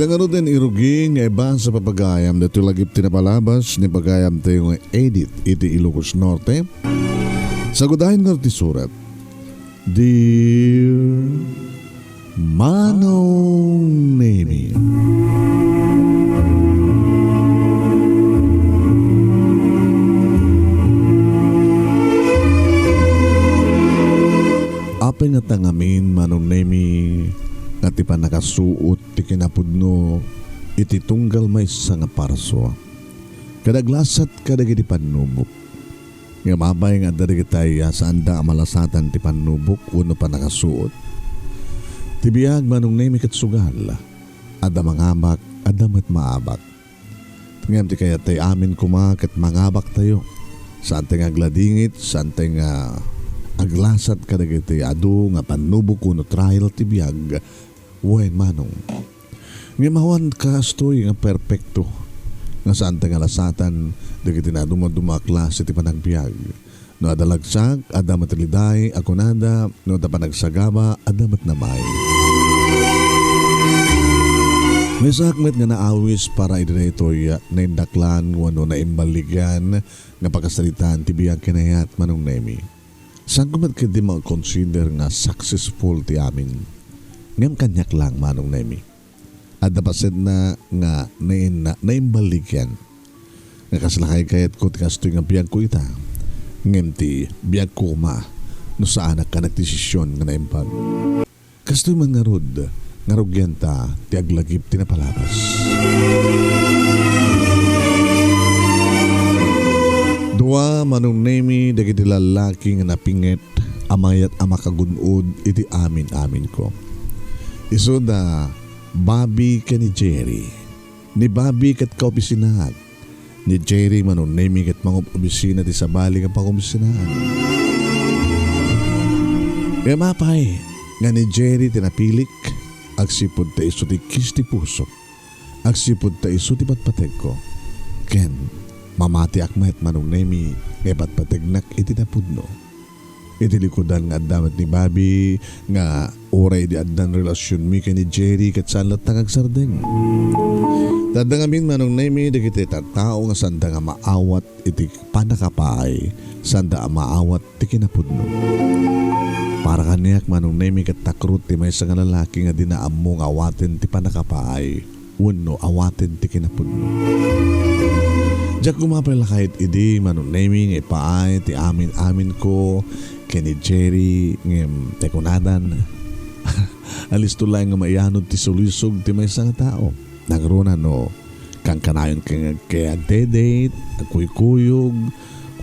Kadangano din iruging nga iba sa papagayam na LAGIP tinapalabas ni pagayam tayo nga Edith iti Ilocos Norte. Sagudahin nga ti surat. Dear Manong Nemy, apay nga tangamin Manong Nemy nga ti pa nakasuot ti kinapudno iti tunggal may sa nga parso. Kadaglasat kadagiti panubok. Nga mabay nga darigitay saan da amalasatan ti panubok uno pa nakasuot. Ti biyag Manong Nemy kat sugal. Ada mangabak, ada met maabak. Ngam ti kaya tay amin kumakat mangabak tayo. Saan tayo nga agladingit, saan tayo nga aglasat kadagiti adu nga panubok uno trial ti biyag. Wen Manong. Ngimawan ka astoy nga perpekto. Nga saan tayo nga lasatan dagiti na dumadumaklas iti panagbiag. No adalagsag, ada matiliday, akunada, no da panagsagaba, ada matnamay. May sakmet nga naawis para idinaytoy na indaklan wano na imbaligyan nga pagkasalitan ti biyag kinayat Manong Nemy. Saan kumat ka di mag-consider nga successful ti amin? Ngam kanyak lang Manong Nemy. At dapasid na nga naimbaligyan. Nga kaslakay kayat ko ti kastoy nga biyag ko ita. Ngam ti biyag ko ma no saan ka nagdesisyon nga naimbag. Kastoy man nga rod nga rugyan ta ti LAGIP tinapalabas. Dua Manong Nemy dagiti lalaki nga napinget amayat amakagunod iti amin ko. Iso da Bobby ka ni Jerry. Ni Bobby kat kaopisinahan. Ni Jerry Manong Nemy kat mga opisina ti sabali ka pangopisinahan. Kaya mapay nga ni Jerry tinapilik agsipod ta iso ti kisti puso. Agsipod ta iso ti patpateg ko. Ken mamati akmet Manong Nemy nga patpategnak iti napudno. Iti likodan nga damat ni Bobby nga oray di addan relasyon mi kay ni Jerry kat sanlat tagagsardeng. Dadangamin Manong Nemy dagiti tao nga sanda nga maawat iti panakapay, sanda maawat ti kinapudno. Para kaniyak Manong Nemy kat takrut ti maysa nga lalaki nga dinaammo nga awaten ti panakapay, wenno awaten ti kinapudno. Diyak kumapala kahit idi Manong Nemy nga ipaay ti amin ko kani Jerry ngem tekunadan. Alis to lang nga maianod ti sulisog ti maysa nga tao. Nagruna no kang kanayon kay agdedate, agkuyog,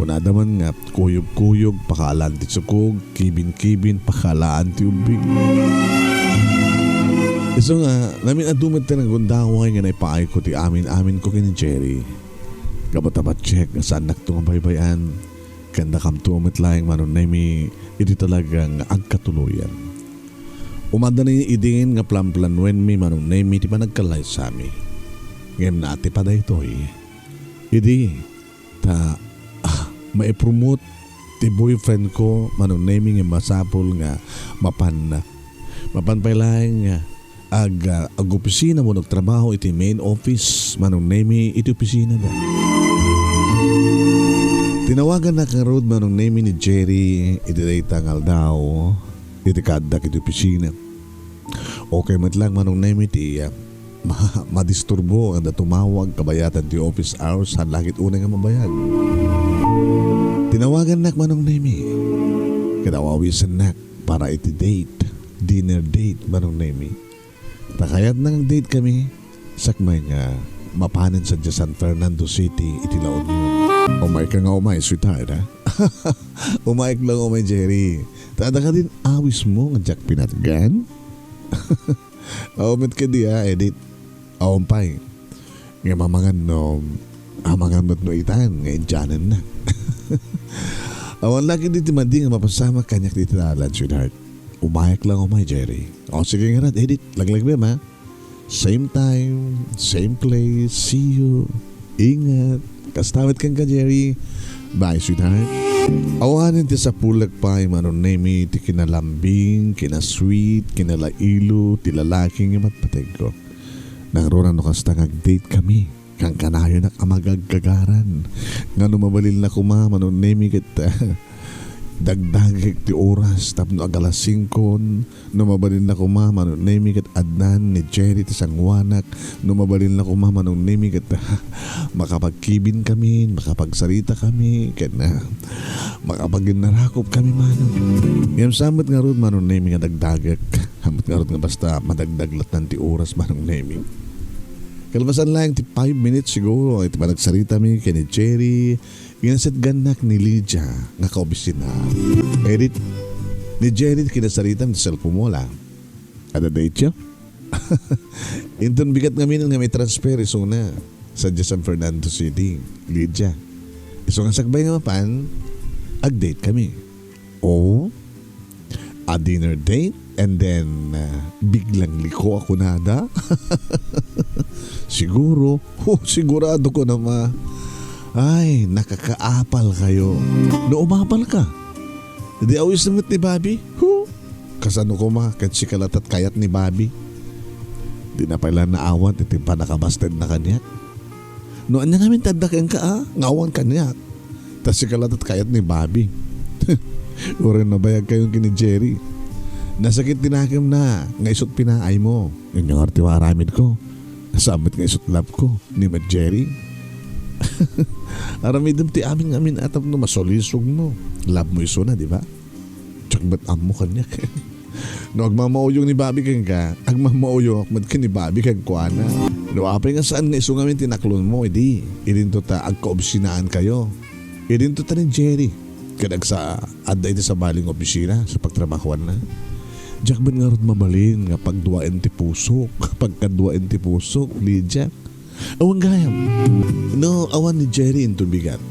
kunada man nga kuyog pakaalan ti sukog, kibin pakalaan ti ubig. Iso nga namin adumit ti nagundaway nga naipaay ko ti amin ko kani Jerry. Kabatabat check nga saan nakto nga baybayan. Kanda kam tumit lang Manong Nemy iti talagang agkatuluyan. Umanda na idingin nga plan-planwen mi Manong Nemy ti panagkalay sa mi. Ngayon na ati pa daytoy. Idi ta maipromote ti boyfriend ko Manong Nemy nga masapol nga mapan pay lang nga ag opisina mo nagtrabaho iti main office Manong Nemy iti opisina da. Tinawagan na kang road Manong Nemy ni Jerry iti tangal daw iti kadak iti opisina. Okay mat lang Manong Nemy ti madisturbo ang tumawag kabayatan ti office hours han lakit unang nga mabayad. Tinawagan nak Manong Nemy. Kinawawisan nak para iti dinner date Manong Nemy. Takayat nang date kami sakmay nga mapanin sa San Fernando City iti laon yun. Umay ka nga sweetheart ha. Umayk lang Jerry. Tada ka din awis mo nga Jack pinatgan. Awamit ka di Edith. Awampay. Nga mamangan no amangan mo't no itan nga indyanan na. Awan lagi di timadi nga mapasama kanyak di tinalan sweetheart. Umayak lang Jerry. O sige nga Edith. Laglag ba ma? Same time, same place, see you. Ingat. Kastamit kang ka, Jerry. Bye, sweetheart. Awanin ti sa pulag pa Manong Nemy ti kinalambing, kinasweet, kinalailo, ti lalaking matpateg ko. Nangrona no kasta date kami. Kang kanayo na amagagagaran. Nga numabalil na kuma, Manong Nemy kita. Dagdagik ti oras, tapno agalas 5, numabalil na kuma, Manong Nemy kat Adnan, ni Jerry, ti Sangwanak, numabalil na kuma, Manong Nemy kat makapagkibin kami, makapagsarita kami, kat na makapaginarakop kami, Manong. Ngam samot nga ron, Manong Nemy nga dagdagik, samot nga ron nga basta madagdaglat ng ti oras, Manong Nemy. Kalbasan lang ti 5 minutes siguro iti panagsarita mi kay ni Jerry ginaset ganak ni Lydia nga kaobisina. Edith ni Jerry kinasarita mi ti cellphone mo lang. Ada date yo? Inton bigat nga minun nga may transfer iso na sa San Fernando City, Lydia. Iso nga sakbay nga mapan ag-date kami. Oh, a dinner date and then biglang liko ako nada. Siguro, sigurado ko naman. Ay, nakakaapal kayo. No, umapal ka. Hindi awis naman ni Bobby. Kasano ko kahit si kalat at kayat ni Bobby. Di na pala naawan, iti pa nakabasted na kanya. No, anya namin tadakin ka ngawan kanya. Tas si kalat at kayat ni Bobby. Urin na bayag kayong kini Jerry. Nasakit tinakim na, nga isot pinaay mo. Yun yung artiwaramid ko. Nasamit nga isot lab ko, ni Matt Jerry. Aramidam ti amin atap no masolisog mo. Lab mo iso na, di ba? Tsak ba't amo kanya? No, agmamauyong ni Bobby kang ka, agmamauyong akmad ka ni Bobby kang kuana. No, apay nga saan nga iso ngamin tinaklon mo, edi. Idin to ta, agkaobsinaan kayo. Idin to ta ni Jerry. Kadag sa, adda iti sa baling opisina, sa pagtrabahuan na. Diyak ba nga rin mabalin nga pagduwain ti pusok, pagkaduwain ti pusok, Lydia. Awang gayam. No, awan ni Jerry inton bigat.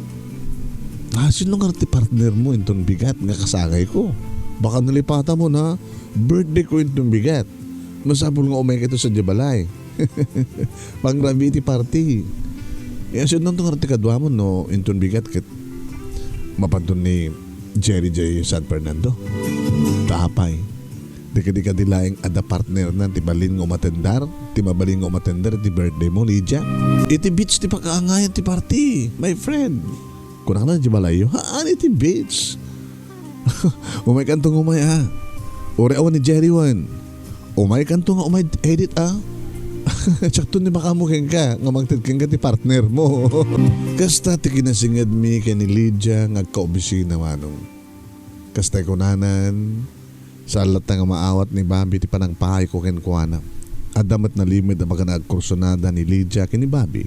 Sino nga ti partner mo inton bigat nga kasangay ko? Baka nalipata mo na, birthday ko inton bigat. Masabol nga umay ka ito sa Jabalay. Pangrabi ti party. Sino nang nga ti kadwa mo no, inton bigat kit mapantun ni Jerry J. San Fernando. Tapay. Di ka dilaing ada partner na ti balin nga umatendar, ti mabalin nga umatendar ti birthday mo, Lydia. Iti beach ti pakaangayan ti party, my friend. Kunang na di balayo, haan iti beach. Umay kantong umay Ore awan ni Jerry wan. Umay kantong umay Edith Tsakto ni makamukhen ka, nga magtidkin ka ti partner mo. Kasta ti kinasingad mi kay ni Lydia nga kaobisina Manong. Kasta kunanan, sa alat nga maawat ni Bobby ti panang pahay ko kenkuana. Adamat na limit ang magkanagkursonada ni Lydia kini Bobby.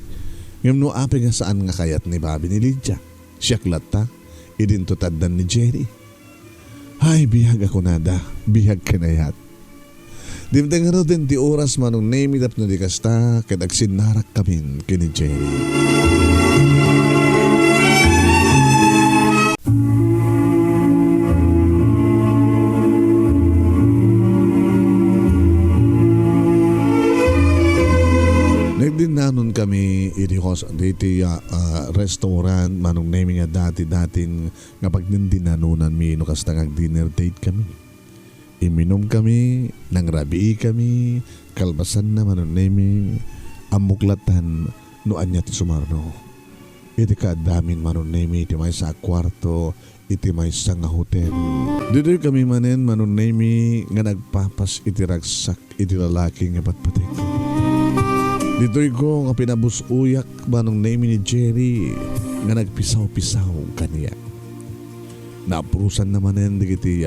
Ngayon no api nga saan nga kayat ni Bobby ni Lydia. Siyak lata, idintutaddan ni Jerry. Ay, bihag ako nada, bihag kinayat. Dimteng nga din ti oras Manong Nemy tap na di kasta kadag sinarak kami kini Jerry. Nagdinanon kami iti restaurant Manong Nemy nga dati-dating nga pagdindinanunan mi no kasta nga dinner date kami. Iminom kami, nangrabi kami, kalbasan na Manong Nemy, amuklatan no anya ti sumarno. Iti kaadamin Manong Nemy, iti may sa kwarto, iti may sa nga hotel. Dito kami manen Manong Nemy nga nagpapas iti ragsak iti lalaki nga patpatik. Dito'y ko nga pinabusuyak Manong Nemy ni Jerry nga nagpisaw-pisaw kaniya. Naaprusan naman yan digiti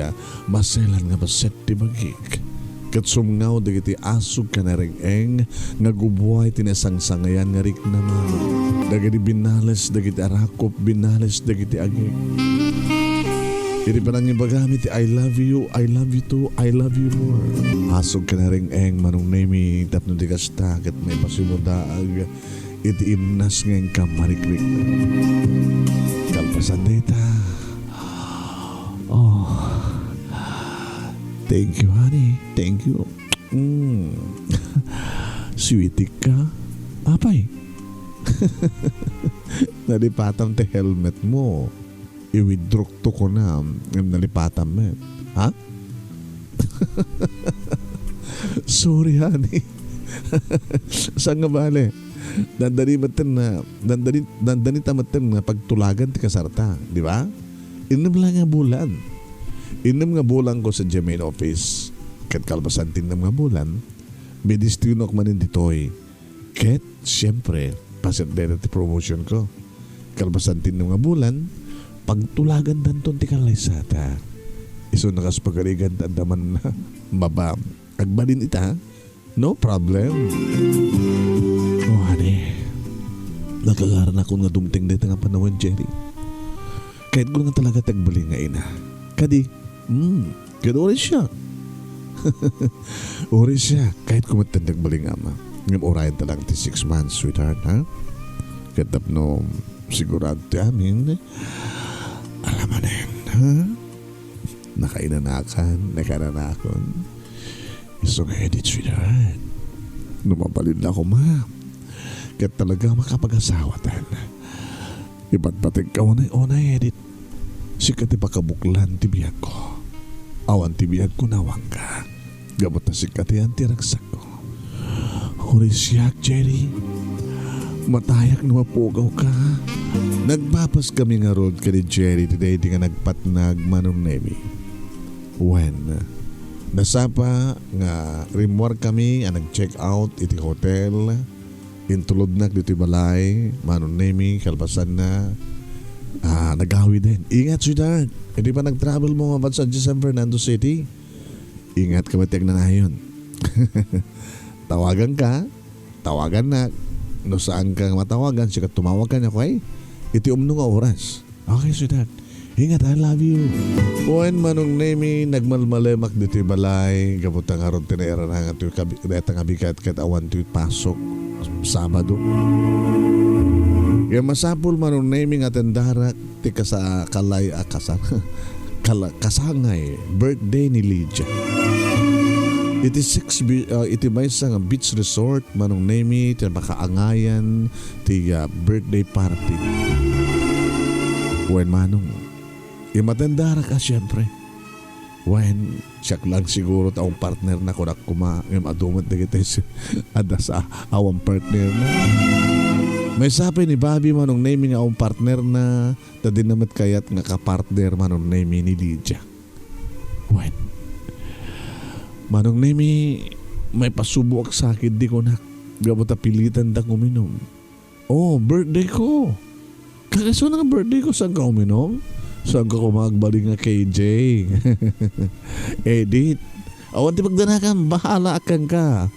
maselan nga baset ti bagik. Kat sumngaw digiti asog ka na ring nga gubuhay tinasangsangayan nga rik naman. Dagiti binales, dagiti arakop, binales, dagiti agik. Iti panang ibagamit I love you too, I love you more. Asog ka na ring Manong Nemy tapno di kasta kat may pasimudaag iti imnas ngayong kamarikrik. Kalpasan dita. Oh, thank you honey, thank you. Sweetie ka, apay. Nalipatam te helmet mo. I-withdraw to ko na nalipatam mo. Ha? Sorry honey. Saan nga bale? Dandani tamaten na pagtulagan ti kasarta, di ba? Inom lang nga bulan. Inom nga bulan ko sa Gmail office. Ket kalbasan tinam nga bulan, medistino ko manin ditoy. Ket siyempre, pasendera ti promotion ko. Kalbasan tinam nga bulan, pagtulagan danton ti kalaysata. Iso nakas pagaligan tandaman na mabam. Agbalin ita, no problem. Oh, honey. Nagkagaran ako nga dumting dito nga panahon, Jerry. Kahit ko nga talaga tagbali nga ina. Kadi, kaya oras siya. Oras siya. Kahit kumatang tagbali nga ma. Ngayon orayan talang ti 6 months, sweetheart, ha? Katap no, sigurado ti amin. Alam mo na yun, ha? Nakainanakan, nakananakon. Gusto nga Edith, sweetheart. Numabalin na ako, ma. Kaya talaga makapag-asawatan. Iba't patig ka unay, Edith. Sikat ipakabuklan tibiyag ko. Awan tibiyag ko nawang ka. Gabot na sikat yan tiragsak ko. Hurisyak, Jerry. Matayak na mapugaw ka. Nagpapas kami nga road ka ni Jerry today di nga nagpatnag Manong Nemy. When nasapa nga rimwar kami ang nag-check out iti hotel. Intulod na dito balay Manong Nemy kalbasan na nagawi din. Ingat, sweetheart. Hindi pa nag-travel mo nga sa San Fernando City. Ingat ka matiyag na yun. Tawagan ka. Tawagan na. No saan ka matawagan. Siya tumawag ka na ko ay. Iti umno nga oras. Okay, sweetheart. Ingat, I love you. Puan Manong Nemy nagmalmalemak dito balay. Gabutang aron tinairan nga ito nga bigat kat awan ito pasok Sabado. Kaya masapul Manong Nemy nga tendarak tika sa kalay kasangay birthday ni Lydia. Iti may sa beach resort Manong Nemy ti makaangayan ti birthday party. When Manong imatendara ka siyempre. When siyak lang siguro taong partner na kunak kuma ngam adumat na kita ada sa awang partner na. May sabi ni Bobby Manong Nemy nga ang partner na tadinamat kayat nga kapartner Manong Nemy ni Lydia. When? Manong Nemy may pasubuak sa akin di ko na gabot pilitan da uminom. Oh, birthday ko. Kakaso na nga birthday ko saan ka uminom? Saan ka kumagbalik nga KJ? Edith, awan ti pagdanakan, bahala akan ka.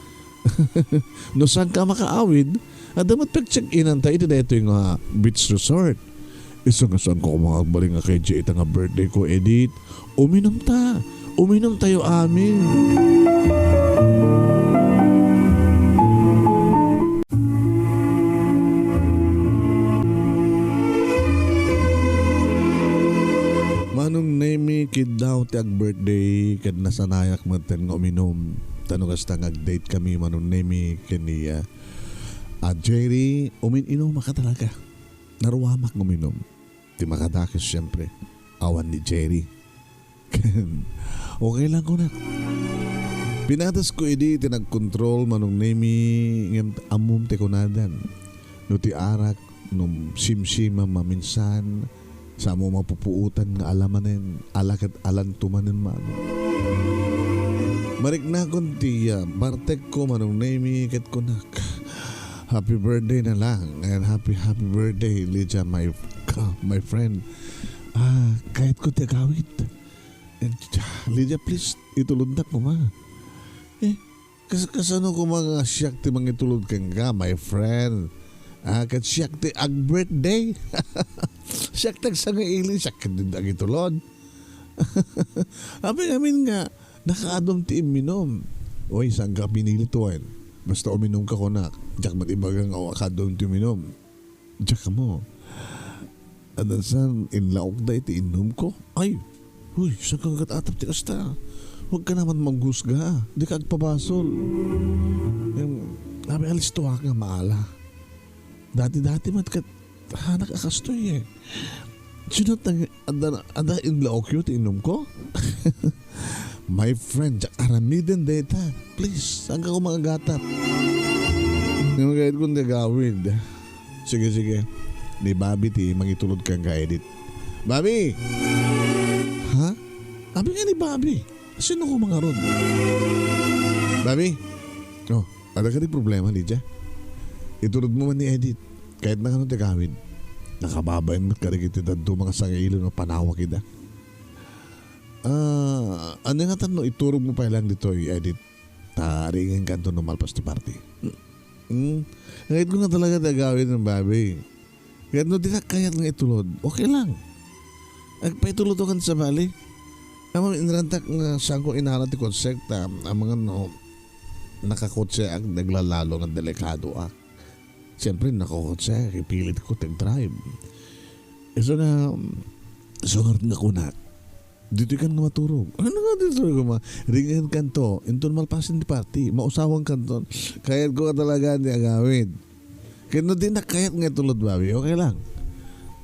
No saan ka makaawid? Adamat pag-check-inan tayo dito yung beach resort. Isa nga saan ko kumagbalik nga KJ ita nga birthday ko, Edith. Uminom ta. Uminom tayo amin. Manong Nemy kid daw ti ag birthday kad nasanayak maten nga uminom. Tanong kasta ag-date kami Manong Nemy kaniya. Jerry, uminom ka talaga. Naruwamak uminom. Di makadakis siyempre. Awan ni Jerry. Okay lang ko na. Pinatas ko idi tinag-control Manong Nemy ngem amum te kunadan. No ti arak num simsima maminsan sa mo mapupuutan nga alamanen alakat alan tumanen mano. Marik na kon ti bartek ko Manong Nemy ket kunak. Happy birthday na lang and happy birthday Lydia my friend. Kahit ko ti agawit. And Lydia please itulod na ko ma. Kasano ko mga siyak ti mga itulod kang ka my friend. Kat siyak ti ag birthday. Siyak tag sa nga ili siyak din ag itulod. Amin nga nakaadom ti iminom. Oy saan ka pinilituan? Basta uminom ka ko na. Diyak matibagang awakadom ti uminom. Diyak ka mo. Adasan inlaok da iti inom ko. Ay, huy, saan kang katatap ti kasta? Huwag ka naman manghusga. Di ka agpabasol. Nabi alis tuwa ka maala. Dati matkat hanak akastoy eh. Sinot na ada inlaok yun ti inom ko? My friend, jak aramiden data. Please, saan ka ko mga gatap? Ngayon kahit kung nagawid. Sige. Ni Bobby ti, mangitulod kang ka Edith. Bobby! Ha? Abi nga ni Bobby. Sino ko mga ron? Bobby? Oh, ada ka di problema, Lydia? Itulod mo man ni Edith. Kahit na kanong tagawid. Nakababayan mat karikit ito mga sangilo na panawa kita. Ano nga tanong, iturog mo pa lang dito, Edith. Taringin ka ito numalpas ti party. Kahit ko nga talaga tagawid ng Bobby. Kahit no, di na kayat nga itulod. Okay lang. Paitulod kan sa bali. Ang mga inrantak nga saan ko inahalat ti konsekta, ang mga nakakotse ang naglalalo ng delikado Siyempre nakakotse, ipilit ko tag-drive. So nga kunak. Dito kan nga maturog. Ano nga dito ko ringan kanto, inton malpasin di party, mausawang kanton. Kayat ko talaga di agawid. Kaya no din na kayat nga tulod Bobby, okay lang.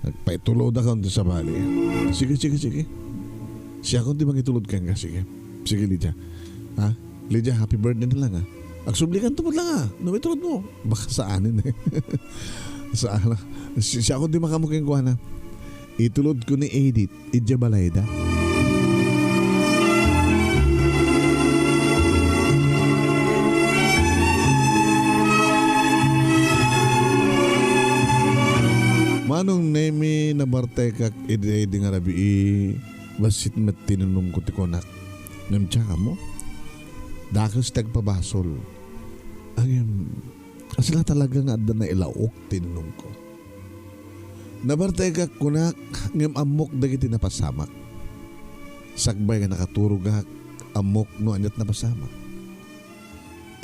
Nagpaitulod ako sa bali. Sige. Siya kung di mangitulod ka nga, sige. Sige, Lydia. Ha? Lydia, happy birthday na lang Agsublikan tumod lang Numitulod mo. Baka saanin Saan siya kung di makamuking kuha na. Itulod ko ni Edith, Idjabalayda. Manong Nemy na bartekak ide nga rabi basit met tinunong ko ti konak. Namtsaka mo? Dakos tagpabasol. Asila talaga nga adda na ilaok tinunong ko. Nabartekak kunak ngem amok dagiti napasamak. Sagbay nga nakaturog amok no anyat napasamak.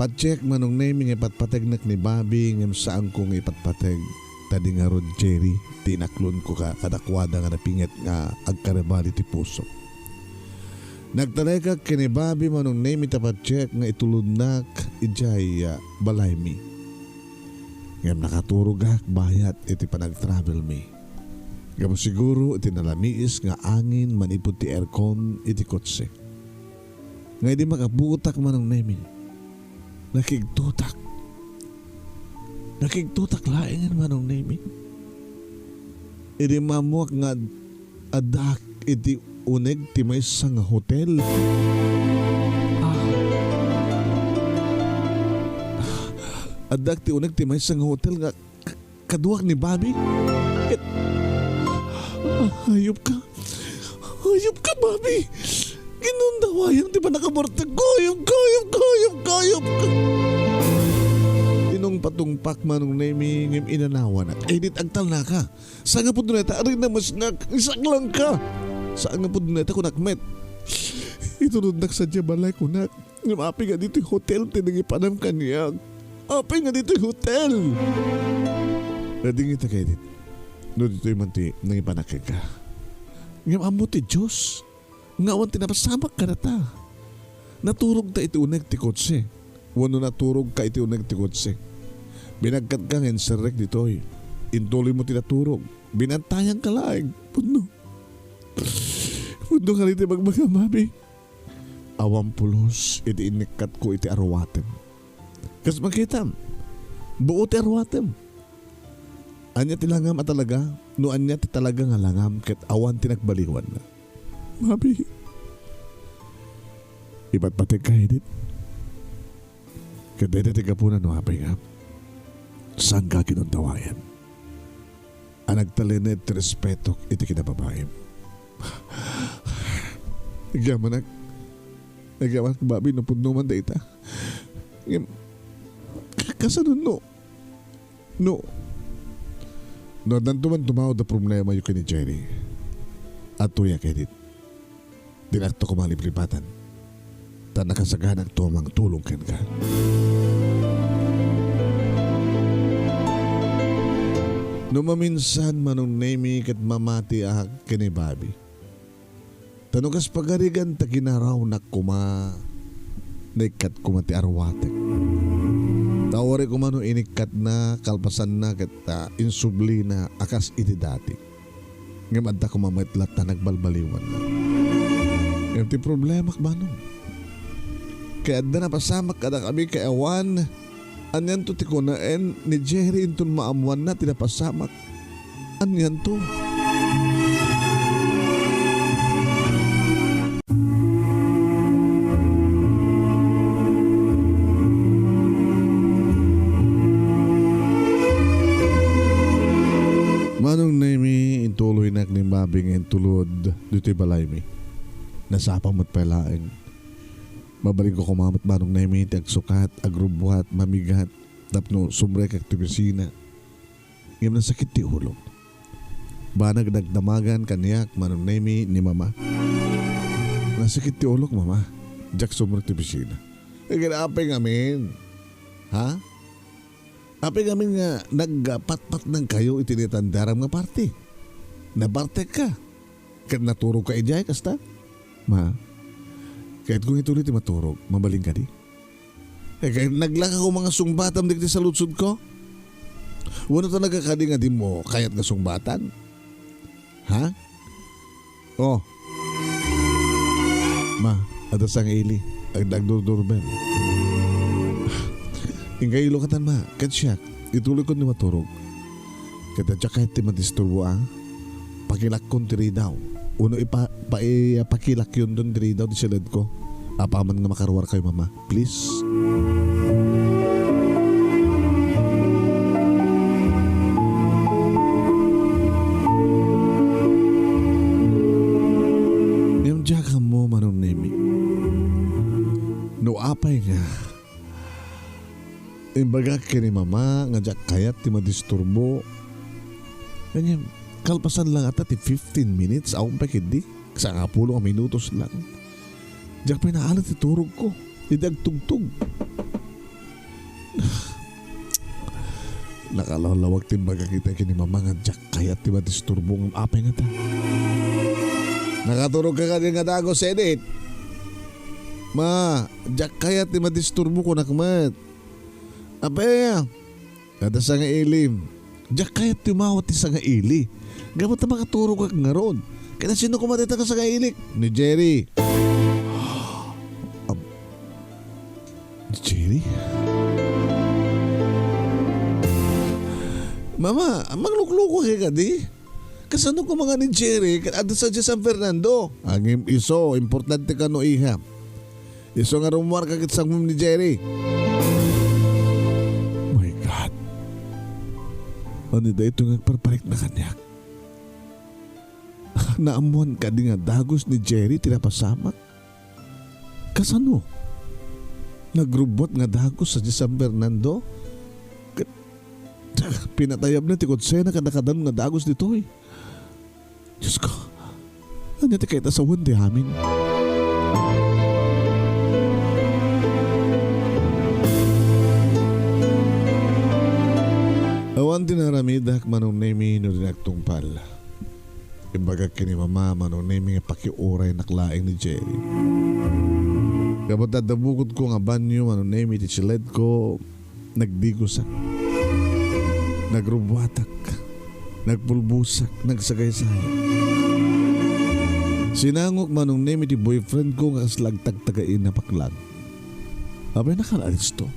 Patcheck Manong Nemy nga ipatpateg ni Bobby ngem saan kong ipatpateg. Tadi nga ron Jerry, tinaklon ko ka kadakwada nga napinget nga agkarabali ti puso. Nagtalay ka kini Bobby Manong Nemy tapatcheck nga itulod nak ijay balay mi. Ngam nakaturog bayat iti panag-travel mi. Gamo siguro iti nalamiis nga angin manipod ti aircon iti kotse. Nga di makabutak Manong Nemy. Nakigtutak laingan Manong Nemy. Iti mamuak nga adak iti uneg ti may sang hotel. Adak ti uneg ti may sang hotel nga kaduak ni Bobby. Hayop ka Bobby. Ginundawayang di ba nakamorte? Goyop ka. Tinong patungpak Manong Nemy ngem inanawan at Edith agtal na ka. Saan nga po doon ito? Aray na mas isak lang ka. Saan nga po doon ito kunakmet? Itunod nak sa Jabalay kunak. Ngem api nga dito yung hotel tinangipanam kaniya. Api nga dito yung hotel. Rading ito kay Edith. No dito yung manti nangipanakig ka. Ngem amo ti Diyos. Ngawan tinapasamak ka na ta. Naturog ta iti uneg ti kotse. Wano naturog ka iti uneg ti kotse. Binagkat ka ngin serek ditoy. Intuloy mo tinaturog. Binantayan ka laing. Puno ka iti magmagamabi. Awang pulos iti inikat ko iti arwatem. Kas magkitam. Buo ti arwatem. Anya ti langam at talaga. No anya ti talaga nga langam ket awan tinagbaliwan na. Mabi. Iba't patig ka Edith. Kadete ti kapunan no hapay nga. Saan ka kinuntawayan? Ang nagtalinet ti respeto iti kinababae. Nagyamanak Bobby no pudno man data. Kasanun no danto man tumawad na problema yung kini Jerry at tuya Edith. Dinakto ko malipripatan ta nakasaganang tumang tulong ken ka. No maminsan Manong Nemy ket mamati kini Bobby. Tanugas pagarigan ta kinaraw na kuma naikat kumati arwatek. Tawari ko mano inikat na kalpasan na ket insubli na akas iti dati. Ngem adda ko mamitlat ta nagbalbaliwan na. Iti problema Manong. Kaya da napasamak kada kami kay awan. Anyan to tikunaen ni Jerry intun maamuan na tinapasamak. Anyan to. Manong Nemy intuloy na ni Mabing intulod dito'y balay mi. Nasapang matpalaeng. Mabalik ko kumamat Manong Nemy tagsukat, agrubwat, mamigat, tapno sumrek aktivisina. Ngayon na sakit ti ulo. Banag nagdamagan kaniyak Manong Nemy ni Mama. Nasakit ti ulo Mama. Jack sumrek aktivisina. Apay ngamin. Ha? Apay ngamin nga nagpatpat ng kayo itinitandaram nga party. Nabartek ka. Kat naturog ka ijay kasta. Ma, kahit kung ituloy ti maturog, mabaling ka di. Kahit naglaka ko mga sungbatam di sa lutsod ko. Wala to nagkakadi nga di mo kayat nga sungbatan. Ha? Oh. Ma, atas ang ili. Ang nagdurdurbel. Ingay ilokatan ma, kat siya, ituloy ko ni maturog. Kata siya kahit ti madisturbo pakilak kon tiri daw. Uno pakilak yun doon tiri daw di silid ko. Apaman nga makarwar kayo Mama, please. Yung jaga mo Manong Nemy. No apay nga. Imbaga kini Mama nga jak kayat ti madisturbo. Ganyan, kalpasan lang ata ti 15 minutes akong pakidi. Sa nga 10 minutos lang. Jak pinaalat ti turog ko. Idagtugtog. Nakalawag ti imbaga kita kini Mama nga jak kayat ti madisturbo ng apay nga ta. Nakaturog ka kanya nga dagos Edith. Ma, jak kayat ti madisturbo ko nakmat. Abaya, kada sa nga ilim. Diyak kayat tumawat ti sa nga ili. Gamot na makaturo ka nga ron. Kaya sino kumatita ka sa nga ilik? Ni Jerry. Ni Jerry? Mama, maglukluko ka di? Kasano ko mga ni Jerry kada sa San Fernando? Ang iso, importante ka no iha. Iso nga rumwar ka kitsang ni Jerry. Ano da ito nga parparik na kanyak? Naamuan ka di nga dagos ni Jerry tinapasamak? Kasano? Nagrubot nga dagos sa San Fernando? Pinatayab na ti Kutsena kada kadan nga dagos dito eh. Diyos ko, ano ti kahit asawan di amin? Awan tinaramidak Manong Nemy no dinagtungpal. Imbaga kini Mama Manong Nemy nga pakiuray naklaing ni Jerry. Kapag dadabukod ko nga banyo Manong Nemy ti silid ko nagdigusak. Nagrubwatak. Nagpulbusak. Nagsagay-say. Sinangok Manong Nemy ti boyfriend ko nga slagtag-tagain na paklag. Abay nakalalis to.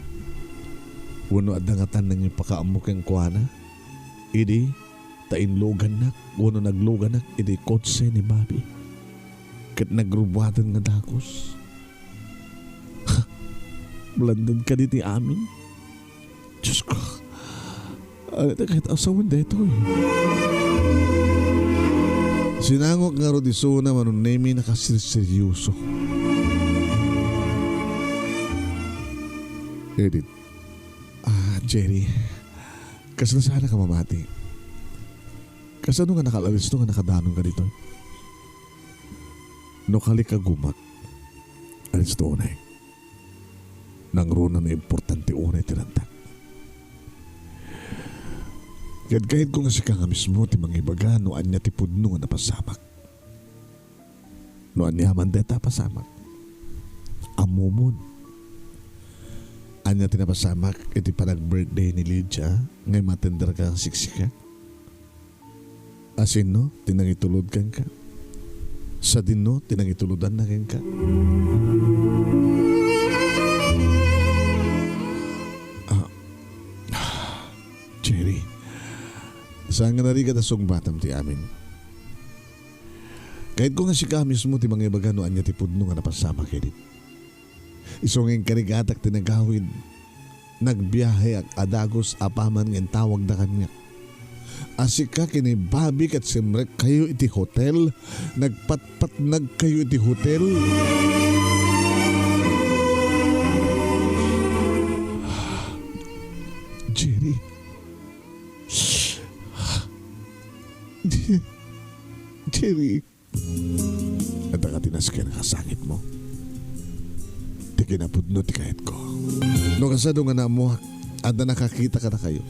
Wano at dangatan ng yung pakaamok yung kuwana. Idi, tainlogan nak. Wano naglogan nak. Idi, kotse ni Bobby. Kat nagrubwatan nga dakos. Blandan ka diti amin. Diyos ko. Kahit asawan dito eh. Sinangok nga rodiso na Manong Nemy nakasiryoso. Edith. Jerry, kasano sana ka mamati? Kasano nga nakalalis to nga nakadanong ka dito? No kali ka gumak, alis to unay. Nang runa na importante unay tinantak. Kahit ko nga si ka nga mismo ti mangibaga no anya ti pudno nga napasamak. No anya mandeta pasamak. Amumon. Anya tinapasamak iti panag-birthday ni Lydia ngay matender ka ang siksika. Asin no, tinangitulod kang ka. Sa dino, tinangituludan na rin ka. Jerry, saan nga nari ka tasong batam ti amin? Kahit ko nga si ka mismo ti mga ibagano anya ti pudno nga napasama kay Edith. Isongeng karigatak tinagawid, nagbiyahe ak adagos apaman ng tawag na kanya. Asika kini babi kat simrek kayo iti hotel, nagpatpatnag kayo iti hotel. Jerry. Jerry. At ang atinas ka nakasangit mo. Di kinapudno ti kahit ko. No kasado nga na mo at na nakakita ka na kayo.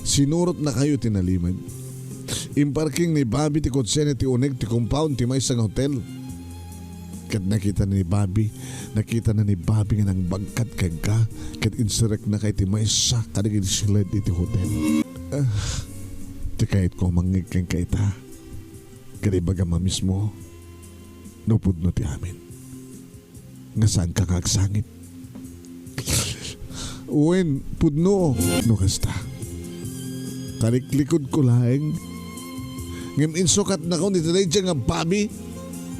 Sinurot na kayo tinaliman. Imparking ni Bobby ti konsene ti uneg ti compound ti may isang hotel. Kat nakita na ni Bobby nga nang bagkat kag ka. Kat insurek na kay ti may isa kadigin sila iti hotel. Ti kahit ko mangig kang kaita. Karibaga mamis mo. Nupudno ti amin. Nga saan ka kagsangit? Uwen, pudno. No kasta. Kariklikod ko lang. Ngam insukat na ko ni Tadayja nga Bobby.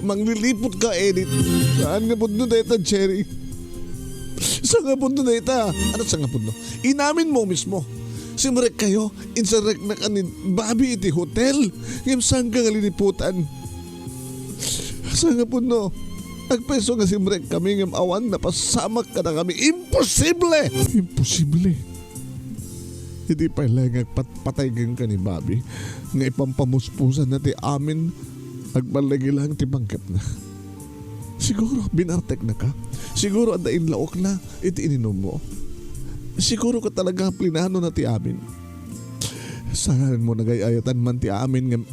Manglilipot ka, Edith. Saan nga pudno na ita, Cherry? Saan nga pudno na ita? Ano saan nga pudno? Inamin mo mismo. Simrek kayo, insarek na ka ni Bobby iti hotel. Ngam saan ka nga liliputan? Saan nga pudno? Agpeso nga simrek kami ngam awan na pasamak ka na kami. Imposible! Imposible. Hindi pa lang agpatpataygan ka ni Bobby. Nga ipampamuspusan na ti amin. Agbalagi lang ti bangkap na. Siguro binartek na ka. Siguro adain laok na iti ininom mo. Siguro ka talaga plinano na ti amin. Saan mo nagayayatan man ti amin nga...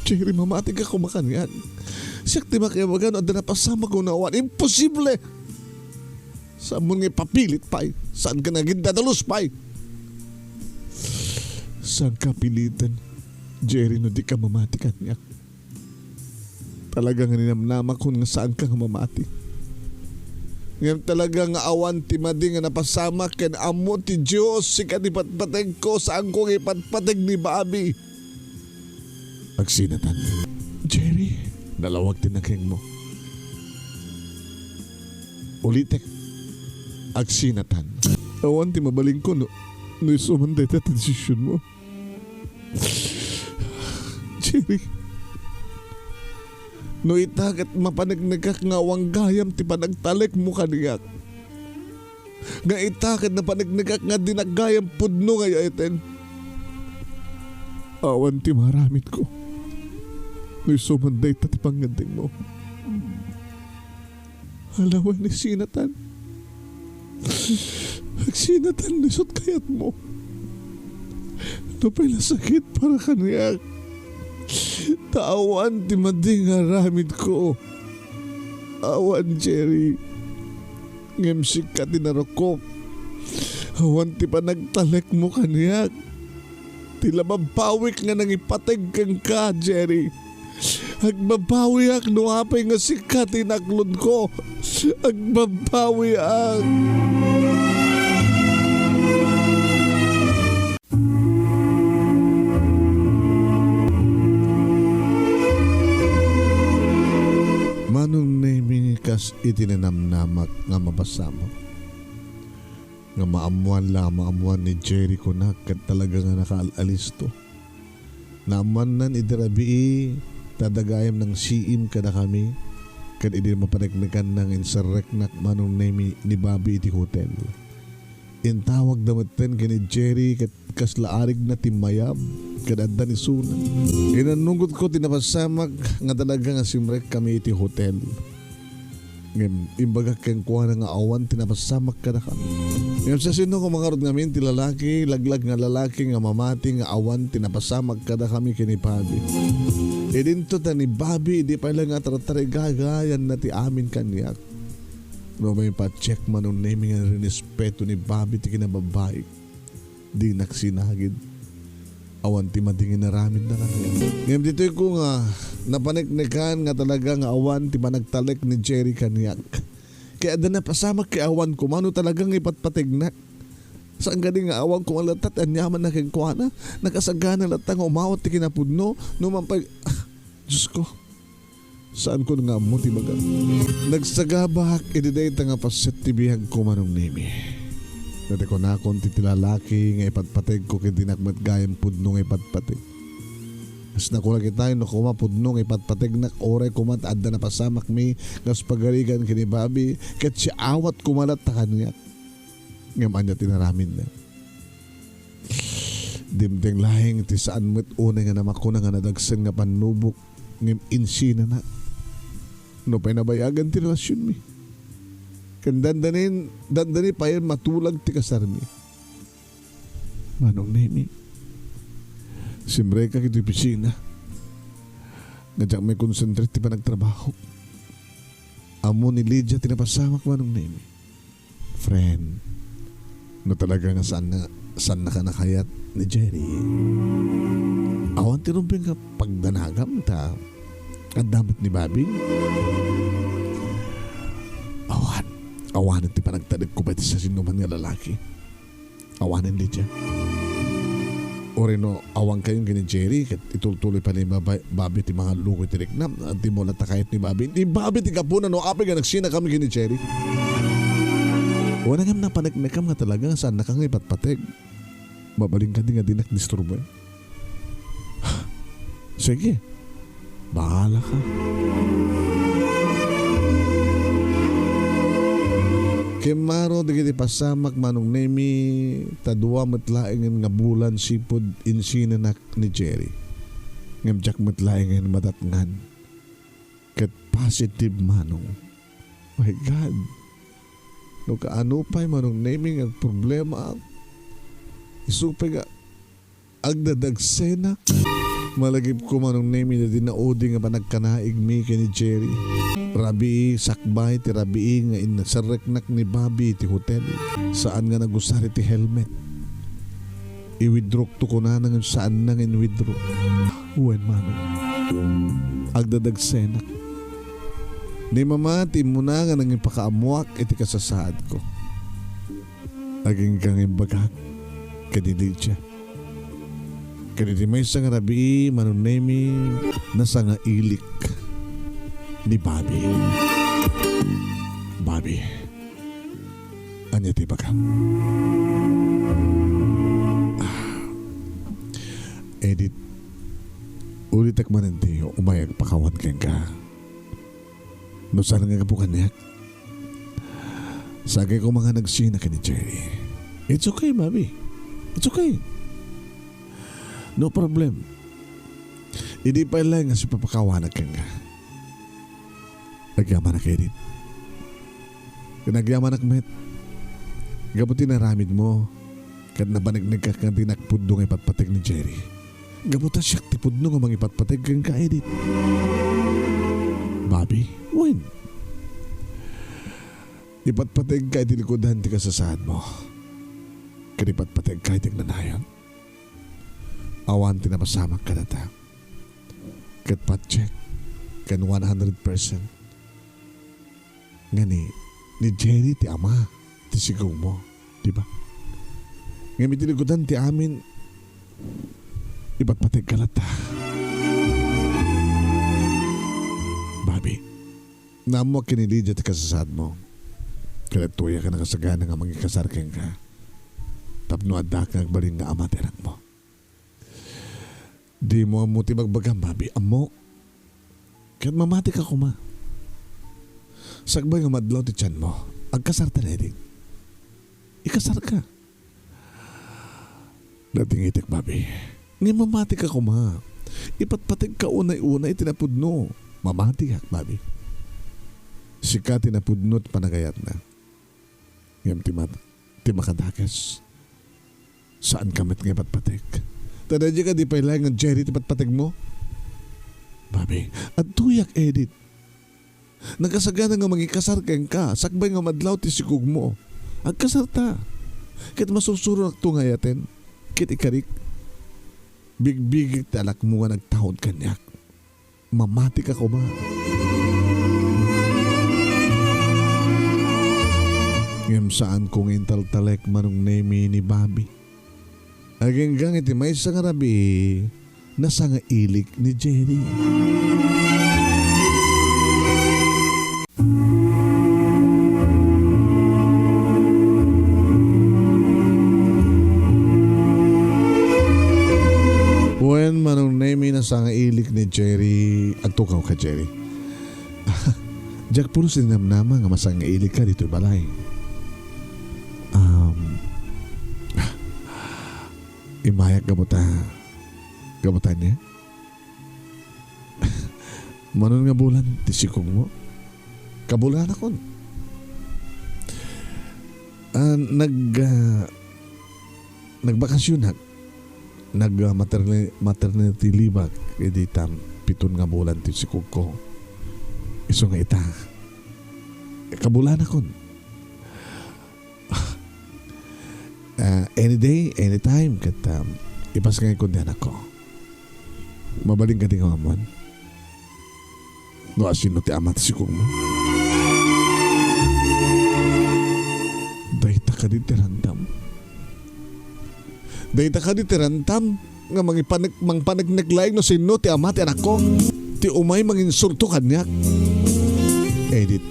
Jerry, mamati ka kumakanyan. Siyak ti makiyamagan at na pasama ko na awan. Imposible! Saan mo nga papilit pa? Saan ka naging dadalos pa? Saan ka pilitan? Jerry, no di ka mamati kanyak. Talagang ninamnamak ko nga saan ka mamati. Ngayon talaga nga awan ti madi nga napasama ken amo ti Diyos si kanipatpateg ko saan ko ipatpateg ni Bobby. Agsinatan. Jerry, nalawag tinakeng mo. Ulitek. Agsinatan. Awan ti mabaling ko no isumanday ta desisyon mo. Jerry. No itagat mapanagnagak nga wanggayam ti panagtalek mo kaniyak. Nga itagat na panagnagak nga dinagayam pudno nga yaiten. Awan ti maramit ko. No isumanday ta ti panganding mo. Halawan ni sinatan. Agsinatan nisot kayat mo. No pala sakit para kaniyak. Tawan ti mading aramid ko. Awan, Jerry. Ngemsik ka tinarokop. Awan ti panagtalek mo kaniyak. Tila mabawik nga nang ipateg kang ka, Jerry. Agbabawi ak no apay nga sikat inaklod ko. Agbabawi ak. Manong Nemy kas itinanamnamak nga mabasamo. Nga maamuan ni Jerry ko na kat talaga nga nakaalisto. Naaman nan idirabi tadagayam ng siim kada kami kad idi mapanagnagan ng insarek nak Manong Nemy ni Bobby iti hotel. Intawag damaten kini Jerry kat kaslaarig na timayab kad adda ni Suna. Inanunggot ko tinapasamag nga talaga nga simrek kami iti hotel. Ngem imbaga keng kuha nga awan tinapasamak kada kami. Ngem sa sino ko mga rod ngamin ti lalaki laglag nga lalaki nga mamati nga awan tinapasamak kada kami kini Bobby. Idinto ta ni Bobby di pa lang nga taratarigayan na ti amin kanyak. No may pa-check Manong Nemy nga rinespeto ni Bobby ti kinababaik. Di naksinagid. awan ti madingin na ramin na kanya. Ngayon dito'y ko nga napaniknikan nga talaga nga awan ti managtalek ni Jerry kanyak. Kaya da na pasamak kay awan ko mano talagang ipatpatignak. Saan galing nga awan ko alatat anyaman na kengkwana. Nakasagana latang umawat ti kinapudno. Numampay... Diyos ko. Saan ko nga mo ti baga. Nagsagabahak ididay nga pasit ti bihag ko Manong Nemy. Dati ko na akong titilalaki nga ipatpatig ko kiti nakmat gayam pudno nga ipatpatig. As nakulagi tayo no kuma pudno nga ipatpatig nak oray kumat adda na pasamak mi gas pagarigan kini babi ket si awat kumalat ta kanya. Ngam anya tinaramin na. Dimdeng lahing ti saan mo't unay nga namakuna nga nadagsan nga panubok ngam insina na. No pa'y nabayagan ti relasyon mi. Kan dandanin pa yan matulag ti kasar mi. Manong Nemy. Simbre ka kiti pisina. Nadyak may concentrate ti pa nagtrabaho. Amo ni Lydia tinapasamak Manong Nemy. Friend. No talaga nga saan na ka nakayat ni Jerry. Awan tinumping ka pagdanagam ta. Ang damit ni Bobby. Awanan ti panagtalig ko ba sa sinuman nga lalaki. Awanan Lydia. O rin no, awang kayong gini Jerry kat itultuloy pa ni Bobby ti mga lukoy ti riknam at ti mo natakayat ni Bobby. Ni Bobby ti kapunan no apay nga nagsina kami gini Jerry. Wala nga napanagmekam nga talaga saan na kang ipatpatig. Mabaling ka din nga dinak disturbo. Sige. Bahala ka. Kimaro digiti pasamak Manong Nemy tadua matlaing nga bulan sipod insinanak ni Jerry. Ngamjak matlaing madatngan. Ket positive Manong. My God. No kaano pa'y Manong Nemy ang problema. Isupay nga agdadagsena. Malagip ko Manong Nemy na dinaudi nga pa nagkanaig mi ni Jerry. Rabi sakbay ti rabi nga inasareknak ni Bobby ti hotel. Saan nga nagusari ti helmet. I-withdraw to ko na nga saan nang in-withdraw. Uwan Manong. Agdadagsenak. Ni mamati mo na nga nang ipakaamuak iti kasasaad ko. Aging kang imbagak kanili siya. Kanili may isang rabi Manong Nemy nasa nga ilik ni Bobby. Bobby. Anya ti baka? Edith. Ulit ak mananti umayag pakawan keng ka. No sana nga kapukan niyak. Sagay ko mga nagsina ka ni Jerry. It's okay, Bobby. It's okay. No problem. Hindi pa lang nga si papakawanan keng ka. Nagyamanak Edith. Nagyamanak met. Gabuti na ramid mo. Kad nabanagnig ka kang dinakpuddo ng ipatpatig ni Jerry. Gabuta siya tipudno ng mga ipatpatig kang ka Edith. Bobby, when? Ipatpatig ka itilikodan ti kasasad mo. Kad ipatpatig ka itignanayon. Awan tinapasamak ka na ta. Kad patcheck. Kan 100%. Ngani, ni Jerry ti ama, ti sigaw mo, di ba? Ngayon tinigudan ti amin, ipatpatig kalata. Bobby, namo kinilidya ti kasasad mo. Kalatuya ka nakasagana nga magikasar keng ka. Tapno adak nga agbaling nga ama terang mo. Di mo amuti magbagam, Bobby, amo. Kahit mamati ka kuma. Sagbay nga madlaw ti tiyan mo. Agkasar ta na ikasar ka. Dating itik, Bobby. Ngayon mamati ka kuma. Ipatpatig ka unay-unay tinapudno. Mamati ka, Bobby. Sika tinapudno at panagayat na. Ngayon timakadakas. Saan kamit nga ipatpatig? Tadadya ka di pa ilang ang Jerry tipatpatig mo? Bobby, at tuyak Edith. Nagkasagana nga magikasar keng ka. Sakbay nga madlaw ti sikug mo. Agkasar ta. Kit masusuro ak tungayaten. Kit ikarik. Bigbigit talak mo nga nagtahod kanyak. Mamati ka ko ba? Ngam saan kong intaltalek Manong Nemy ni Bobby. Aging iti may sa ngarabi na sa nga ilik ni Jerry. When Manong Nemy na sa nga ilik ni Jerry, agtukaw ka Jerry. Jack puro sinamnama nga masang nga ilik ka dito balay. Imayak gabutan niya. Manon nga bulan, tisikong mo. Kabulan ako. Nagbakasyon maternity leave kaya tam 7 nga bulan tisikong ko. Iso nga ita. Kabulan ako. Any day, anytime kat ipas nga kundi anak ko. Mabaling ka din nga mamuan. No asin no ti amat si kong mo. Dayta ka di tirantam. Dayta ka di tirantam nga mangpanaglaing no sino ti amat anak ko. Ti umay manginsulto kanyak. Edith,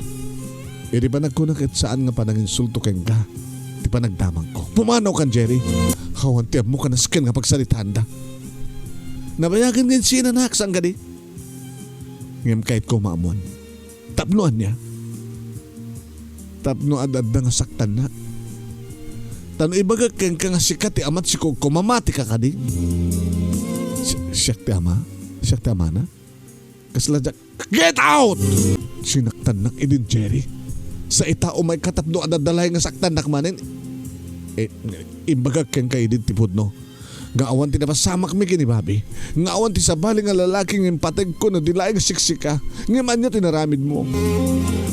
edi pa nagkunak at saan nga pananginsulto keng ka. Di pa nagdamang ko. Pumanaw kan, Jerry. Hawan tiyab mo ka na skin nga pagsalitaan da. Nabayagan ngayon siya na naksang gadi. Ngayon kahit ko maamuan. Tapnoan niya. Tapno adad nga saktan na. Tano ibaga keng ka nga sikat ti amat si ko mamati ka kadi. Siyak ti ama? Siyak ti ama na? Kasladyak, get out! Sinaktan nak idin, Jerry. Sa itao may katapno adadalay nga saktan nakmanin. Imbagag kang kaidin tipod no. Nga awan ti napasamak mi kini Bobby. Nga awan ti sabali nga lalaki ng patag ko na dilay nga siksika. Nga man niya tinaramid mo.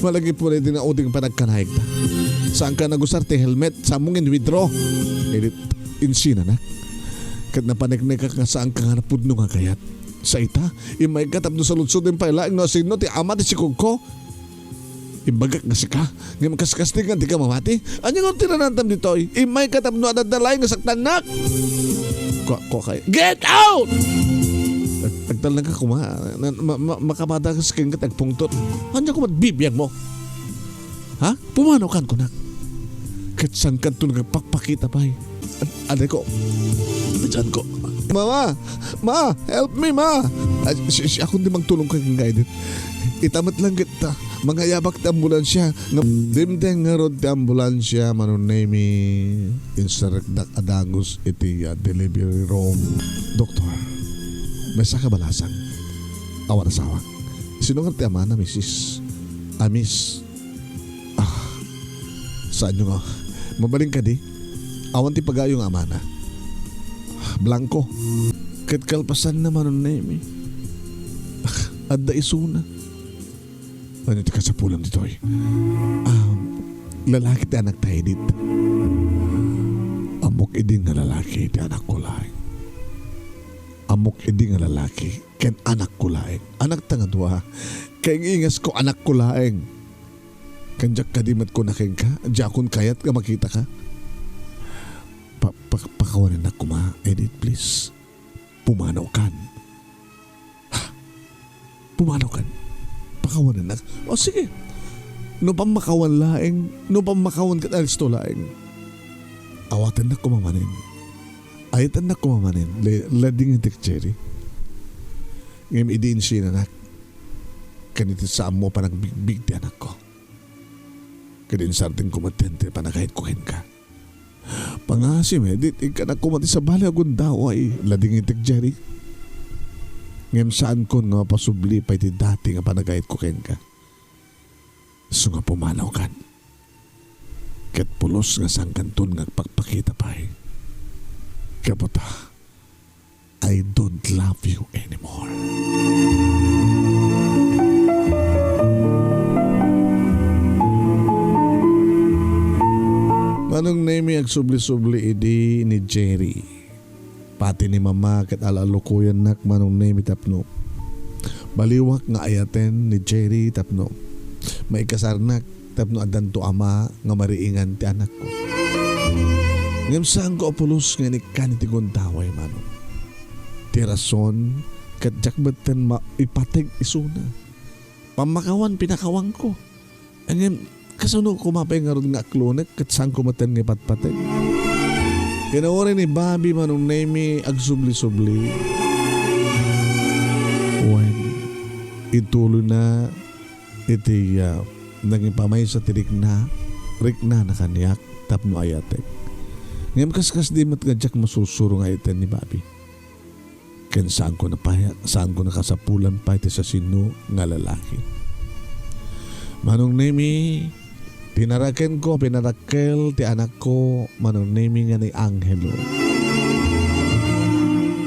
Malagi po na din na uding panagkanahig ta. Saan ka nagusar ti helmet? Saan mong withdraw? Edith, insina na. Kat napanagna ka saan ka nga napudno nga kayat. Sa ita, imay katapno sa lutsod ng pailaing no sino ti ama ti sikog ko. Imbagak nga sika. Nga magkaskastig nga di ka mamati. Anya nga tinanantam dito ay. Imay katapno adadalay nga saktanak. Ko kay. Get out! Agtalang ka kuma. Makamada ka sa kingkat agpungtot. Anya ko matbibiyag mo? Ha? Pumanaw kan ko na. Katsang kanto nagpakpakita pa ay. Aday ko. Diyan ko. Mama! Ma! Help me, ma! Ako hindi magtulong kay Edith. Itamat lang kita. Mga yabak ti ambulansya. Dimdeng nga rod ti ambulansya. Manong Nemy. Insaragdak adangos iti delivery room. Doktor, may sakabalasang. Awan asawa. Sino nga ti ama na, Mrs. Miss. Saan nyo nga? Mabaling ka di? Awan ti pagayong ama na. Blanco. Kat kalpasan na Manong Nemy. Adda isuna. Ano ito ka sa pulang dito eh? Lalaki ti anak tayo dit. Amok iding nga lalaki ti anak ko laing. Amok iding nga lalaki ken anak ko laing. Anak ta nga duha. Kaya ingas ko anak ko laing. Kanjak kadimat ko na keng ka. Jakon kayat ka makita ka. Pakawanin na kuma. Edith, please. Pumanaw kan. Pumanaw kan. Pakawanan na. O sige. No pang makawan laeng. No pang makawan kat alis to laeng. Awatan na kumamanin. Ayatan na kumamanin. Lading yung Jerry. Ngayon idiin siya na kaniti sa amo pa nagbig ti anak ko. Kadin sarting kumatente pa na kahit kuhin ka. Pangasim Edith. Ika na kumati sa bali agun daw ay lading yung Jerry. Ngayon saan ko nga pasubli pa iti dati nga panagayit ko ken ka. So nga pumanaw kan. Kat pulos nga sang kanton nga pagpakita pa eh. Kaputa, I don't love you anymore. Manong Nemy agsubli-subli idi ni Jerry. Pati ni mama ket alalukuyan nak Manong Nemy tapno. Baliwak nga ayaten ni Jerry tapno. May kasarnak tapno adan to ama nga mariingan ti anak ko. Ngem saan ko apulos nga ni kaniti guntaway Manong. Ti rason ket jakbeten ipateg isuna. Pamakawan pinakawang ko. Ngem kasano ko mapay nga ron nga klonek ket saan ko maten nga patpateg. Kinawari ni Bobby Manong Nemy agsubli-subli. When ituloy na iti naging pamay sa tirik na na kaniyak tapno ayatek. Ngayon kaskas di matgadyak masusuro nga iten ni Bobby. Ken saan ko nakasapulan pa iti sa sino nga lalaki. Manong Nemy, pinarakel ti anak ko Manong Nemy nga ni Angelo.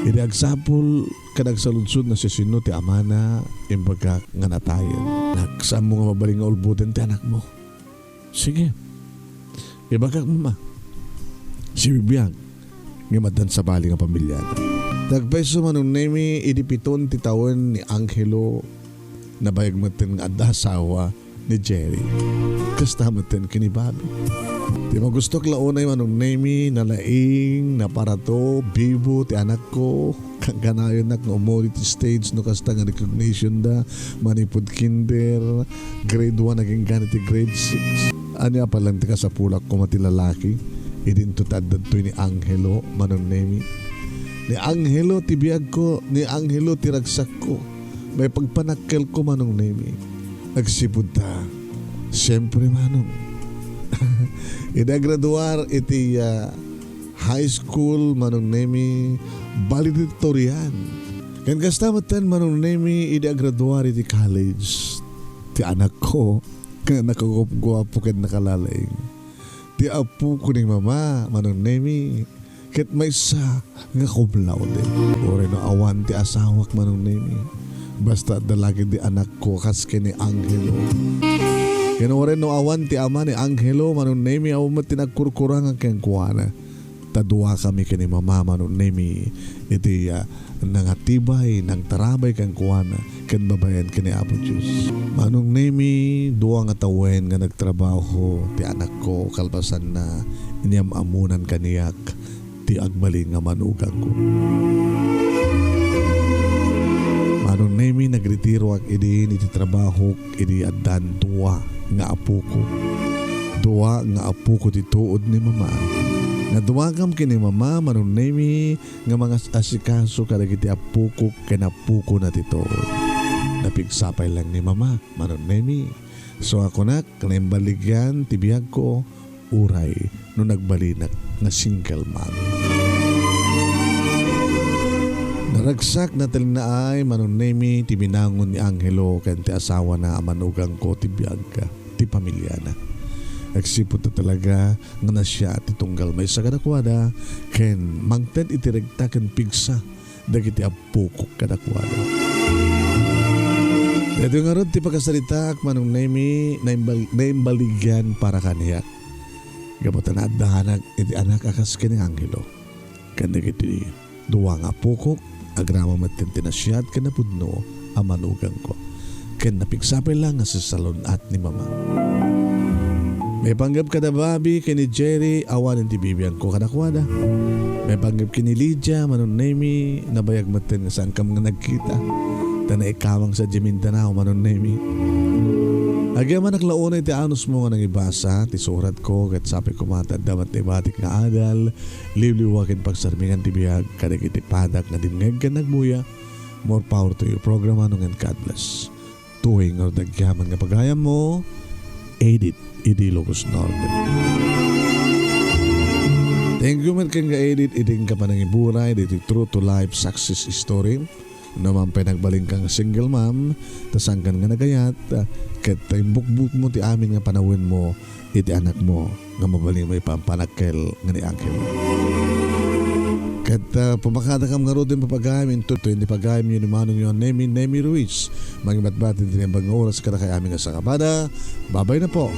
Iti agsapul kadagsaludsud na si sino ti amana imbaga nga natayan. Nagsam mo nga mabaling nga ulbuten ti anak mo. Sige. Ibagak mo ma. Si Bibiyang nga madan sa bali nga pamilya. Tagpaiso Manong Nemy idipiton ti taon ni Angelo na bayagmaten nga adasawa ni Jerry. Kastamatan kini Bobby. Di mo gusto klaunay Manong Nemy na laing, na parato, bibo, ti anak ko. Kang kanayon nak nga umuli ti stage no kasta nga recognition da. Manipod kinder, grade 1 naging ganit ti grade 6. Anya pa lang ti kasapulak ko mati lalaki. Idintutad to ni Angelo Manong Nemy. Ni Angelo ti biyag ko, ni Angelo ti ragsak ko. May pagpanakkel ko Manong Nemy. Nagsipod ta. Siyempre Manong. Idagraduar iti high school Manong Nemy valedictorian. Kan kastamatan Manong Nemy idagraduar iti college. Ti anak ko kaya nakagwapo ken nakalalaing. Ti apo ko ning mama Manong Nemy ket may sa nga cum laude. Ore no awan ti asawak Manong Nemy. Basta dalagi di anak ko kas kini Angelo. Kinore no awan ti ama ni Angelo Manong Nemy aw met tinagkurkurangan ken kuana. Tadua kami kini mama Manong Nemy iti nangatibay nang tarabay ken kuana ken babayan kini Apo Diyos. Manong Nemy duwa nga tawen nga nagtrabaho ti anak ko kalpasan na inyam amunan kaniyak ti agbali nga manugang ko. Manong Nemy nagretiro ak idi iti trabaho idi addan duwa nga apo ko. Duwa nga apo ko ti tuod ni mama. Nga duwagam kini mama Manong Nemy nga mga asikaso kadagiti apo ko ken apo ko na ti tuod. Napigsapay lang ni mama Manong Nemy. So ako nak kanimbaligyan ti biyag ko uray no nagbalinak nga single mom. Naragsak na talinaay Manong Nemy ti binangon ni Angelo ken ti asawa na amanugang ko ti biyag ti pamilya na. Nagsipot na talaga nga na siya ti tunggal may sagadakwada ken mangted itiregta ken pigsa dagiti apo ko kadakwada. Ito nga ron ti pagkasalita Manong Nemy naimbaligyan para kaniya. Gabutan na dahanag iti anak akas ken ni Angelo. Ken dagiti duwa nga apo ko agrama matin tinasyat ken napudno amanugang ko. Ken napigsapay lang nga sa salon at ni mama. May panggap kada Bobby ken ni Jerry awanin ti bibiyan ko kadakwada. May panggap kini Lydia Manong Nemy nabayag matin nga saan kam nga nagkita. Tanay ikawang sa Mindanao Manong Nemy. Agyaman naklaunay ti anos mo nga nang ibasa ti surat ko ket sapi ko matad damat ti batik nga adal liwliwakin pagsarmingan ti biyag kadagiti padak nga dimngeg ken nagbuya. More power to your program Manong and God bless. Tuwing nga dagyaman nga pagayam mo Edith Ilocos Norte. Thank you man kang Edith iding ka pa nang iburay dito true to life success story. Naman pa nagbaling kang single mom tasangkan nga nagayat ket bukbuk mo ti amin nga panawin mo iti anak mo nga mabaling may pampanakkel nga ni Angelo. Ket pumakada kam nga rodin papagamin to hindi pagayam yun ni Manong yun Nemy Ruiz mangibatbatin tinibang oras kada kay amin nga sa kabada. Babay na po.